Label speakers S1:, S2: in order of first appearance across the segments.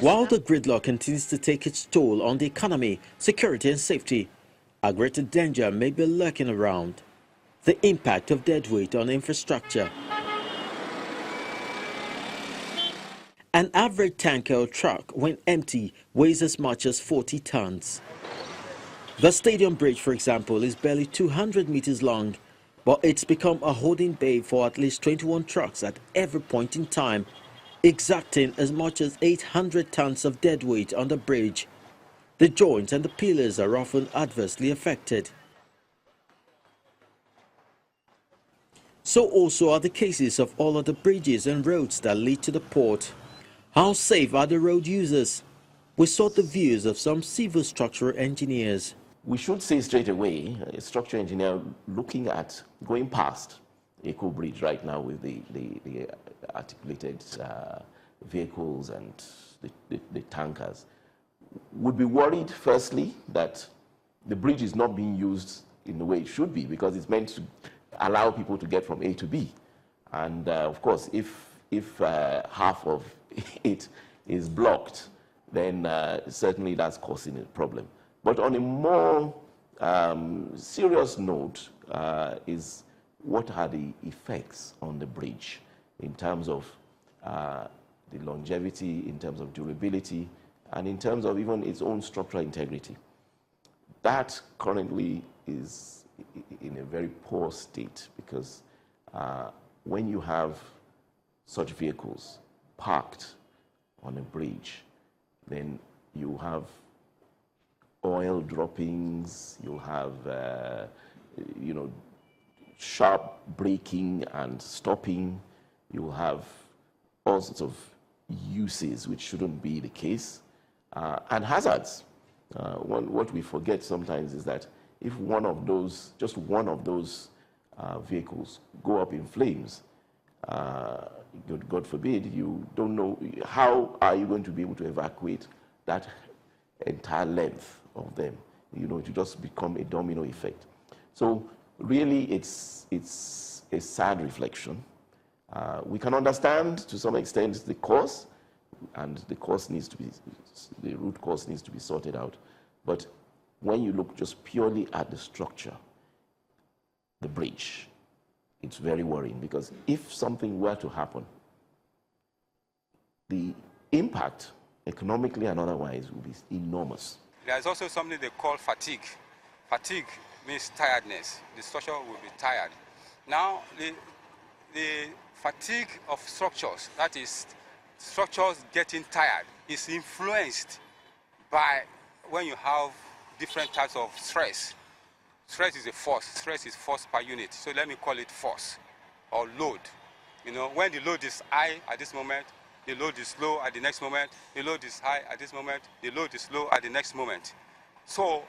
S1: While the gridlock continues to take its toll on the economy, security and safety, a greater danger may be lurking around: the impact of deadweight on infrastructure. An average tanker or truck, when empty, weighs as much as 40 tons. The stadium bridge, for example, is barely 200 meters long, but it's become a holding bay for at least 21 trucks at every point in time, exacting as much as 800 tons of deadweight on the bridge. The joints and the pillars are often adversely affected. So also are the cases of all of the bridges and roads that lead to the port. How safe are the road users? We sought the views of some civil structural engineers.
S2: We should say straight away, a structural engineer looking at going past Eco Bridge right now with the articulated vehicles and the tankers would be worried, firstly, that the bridge is not being used in the way it should be, because it's meant to allow people to get from A to B. And of course, if half of it is blocked, then certainly that's causing a problem. But on a more serious note is what are the effects on the bridge in terms of the longevity, in terms of durability, and in terms of even its own structural integrity. That currently is in a very poor state, because when you have such vehicles parked on a bridge, then you have oil droppings, you'll have sharp braking and stopping, you'll have all sorts of uses which shouldn't be the case, and hazards. What we forget sometimes is that if just one of those vehicles go up in flames, God forbid, you don't know how are you going to be able to evacuate that entire length of them. To just become a domino effect. So really, it's a sad reflection. We can understand to some extent the cause, and the root cause needs to be sorted out. But when you look just purely at the structure, the bridge, it's very worrying, because if something were to happen, the impact, economically and otherwise, will be enormous.
S3: There's also something they call fatigue. Fatigue means tiredness. The structure will be tired. Now, the fatigue of structures, that is, structures getting tired, is influenced by when you have different types of stress. Stress is a force. Stress is force per unit. So let me call it force or load. When the load is high at this moment, the load is low at the next moment, the load is high at this moment, the load is low at the next moment. So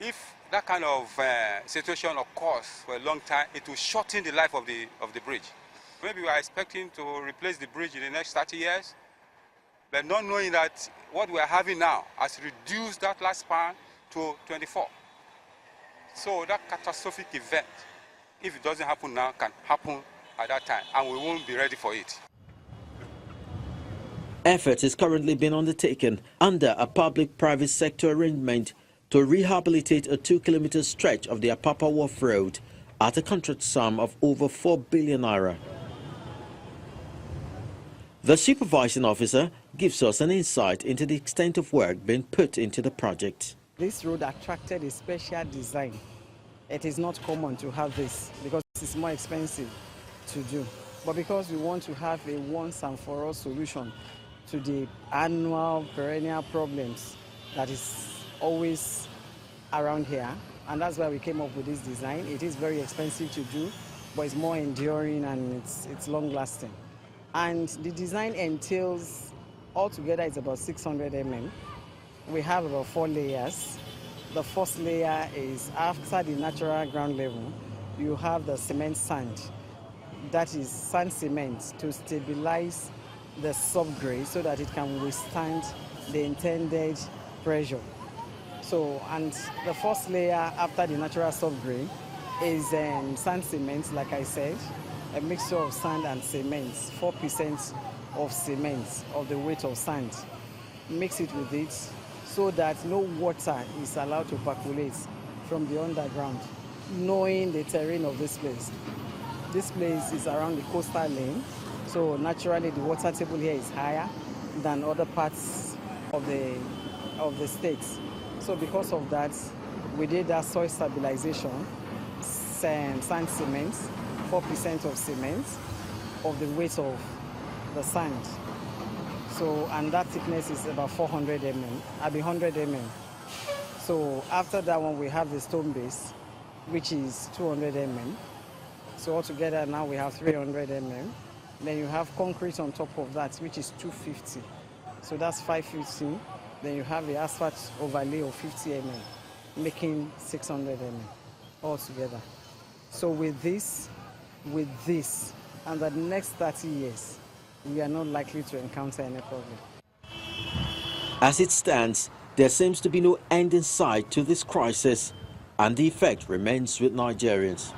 S3: if that kind of situation occurs for a long time, it will shorten the life of the bridge. Maybe we are expecting to replace the bridge in the next 30 years, but not knowing that what we are having now has reduced that lifespan to 24. So that catastrophic event, if it doesn't happen now, can happen at that time, and we won't be ready for it.
S1: Effort is currently being undertaken under a public-private sector arrangement to rehabilitate a 2-kilometer stretch of the Apapa Wharf Road at a contract sum of over 4 billion naira. The supervising officer gives us an insight into the extent of work being put into the project.
S4: This road attracted a special design. It is not common to have this because it's more expensive to do. But because we want to have a once and for all solution to the annual perennial problems that is always around here, and that's why we came up with this design. It is very expensive to do, but it's more enduring and it's long lasting. And the design entails, altogether it's about 600 mm. We have about 4 layers. The first layer is after the natural ground level, you have the cement sand. That is sand cement to stabilize the subgrade so that it can withstand the intended pressure. So, and the first layer after the natural subgrade is sand cement, like I said, a mixture of sand and cement, 4% of cement of the weight of sand. mix it with it so that no water is allowed to percolate from the underground, knowing the terrain of this place. This place is around the coastal lane, so naturally the water table here is higher than other parts of the state. So because of that, we did that soil stabilization, sand cement, 4% of cement of the weight of the sand. So, and that thickness is about 400 mm, 100 mm. So after that one, we have the stone base, which is 200 mm. So altogether now we have 300 mm. Then you have concrete on top of that, which is 250. So that's 550. Then you have the asphalt overlay of 50 mm, making 600 mm altogether. So with this, and the next 30 years, we are not likely to encounter any problem.
S1: As it stands, there seems to be no end in sight to this crisis, and the effect remains with Nigerians.